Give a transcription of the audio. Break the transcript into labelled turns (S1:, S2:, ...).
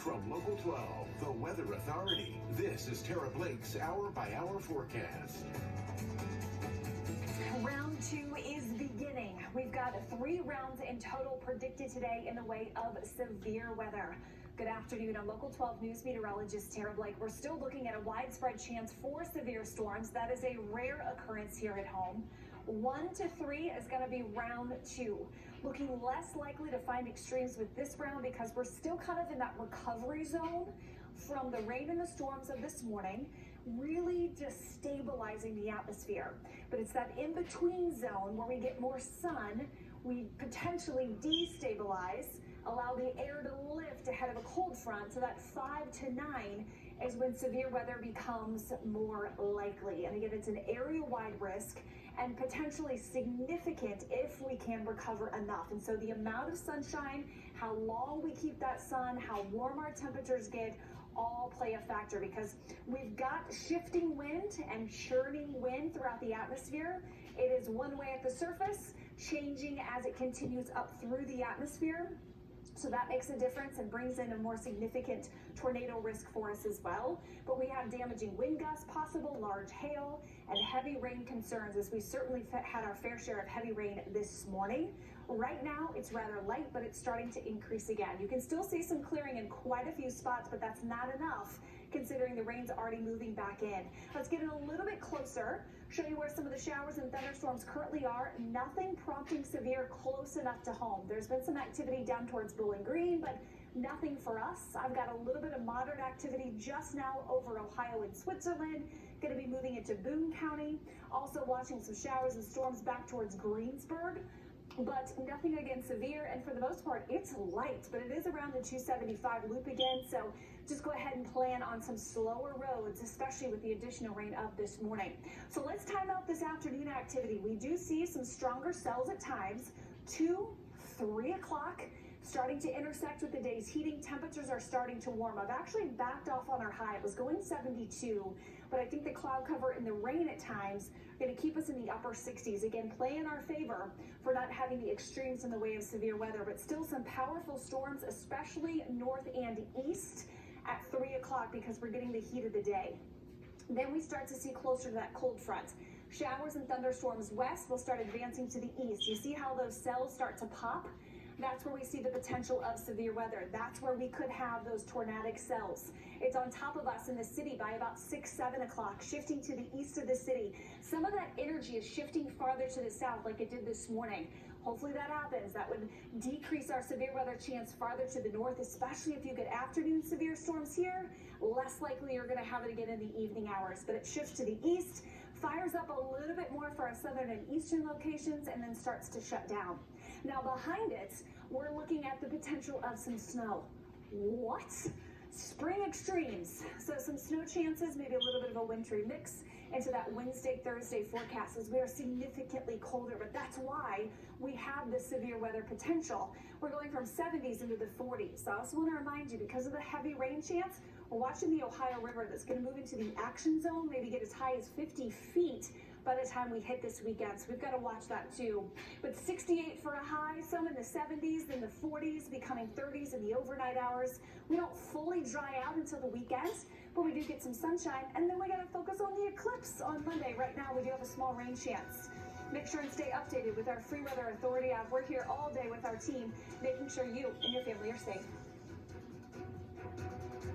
S1: From Local 12, the Weather Authority, this is Tara Blake's hour-by-hour forecast.
S2: Round 2 is beginning. We've got 3 rounds in total predicted today in the way of severe weather. Good afternoon. I'm Local 12 News meteorologist Tara Blake. We're still looking at a widespread chance for severe storms. That is a rare occurrence here at home. 1 to 3 is going to be round 2. Looking less likely to find extremes with this round because we're still kind of in that recovery zone from the rain and the storms of this morning, really destabilizing the atmosphere. But it's that in-between zone where we get more sun, we potentially destabilize, allow the air to lift ahead of a cold front. So that 5 to 9 is when severe weather becomes more likely. And again, it's an area-wide risk and potentially significant if we can recover enough. And so the amount of sunshine, how long we keep that sun, how warm our temperatures get, all play a factor because we've got shifting wind and churning wind throughout the atmosphere. It is one way at the surface, changing as it continues up through the atmosphere. So that makes a difference and brings in a more significant tornado risk for us as well. But we have damaging wind gusts possible, large hail, and heavy rain concerns, as we certainly had our fair share of heavy rain this morning. Right now, it's rather light, but it's starting to increase again. You can still see some clearing in quite a few spots, but that's not enough considering the rain's already moving back in. Let's get in a little bit closer, show you where some of the showers and thunderstorms currently are. Nothing prompting severe close enough to home. There's been some activity down towards Bowling Green, but nothing for us. I've got a little bit of moderate activity just now over Ohio and Switzerland. Going to be moving into Boone County. Also watching some showers and storms back towards Greensburg. But nothing again severe, and for the most part, it's light, but it is around the 275 loop again, so just go ahead and plan on some slower roads, especially with the additional rain up this morning. So let's time out this afternoon activity. We do see some stronger cells at times, 2, 3 o'clock. Starting to intersect with the day's heating. Temperatures are starting to warm. I've actually backed off on our high. It was going 72, but I think the cloud cover and the rain at times are going to keep us in the upper 60s. Again, play in our favor for not having the extremes in the way of severe weather, but still some powerful storms, especially north and east at 3 o'clock because we're getting the heat of the day. Then we start to see closer to that cold front. Showers and thunderstorms west will start advancing to the east. You see how those cells start to pop? That's where we see the potential of severe weather. That's where we could have those tornadic cells. It's on top of us in the city by about 6, 7 o'clock, shifting to the east of the city. Some of that energy is shifting farther to the south like it did this morning. Hopefully that happens. That would decrease our severe weather chance farther to the north, especially if you get afternoon severe storms here. Less likely you're going to have it again in the evening hours, but it shifts to the east, fires up a little bit more for our southern and eastern locations, and then starts to shut down. Now behind it, we're looking at the potential of some snow. What? Spring extremes. So some snow chances, maybe a little bit of a wintry mix into that Wednesday, Thursday forecast as we are significantly colder, but that's why we have this severe weather potential. We're going from 70s into the 40s. So I also want to remind you, because of the heavy rain chance, we're watching the Ohio River that's going to move into the action zone, maybe get as high as 50 feet by the time we hit this weekend. So we've got to watch that too. But 68 for a high, some in the 70s, then the 40s, becoming 30s in the overnight hours. We don't fully dry out until the weekend, but we do get some sunshine. And then we got to focus on the eclipse on Monday. Right now, we do have a small rain chance. Make sure and stay updated with our Free Weather Authority app. We're here all day with our team, making sure you and your family are safe.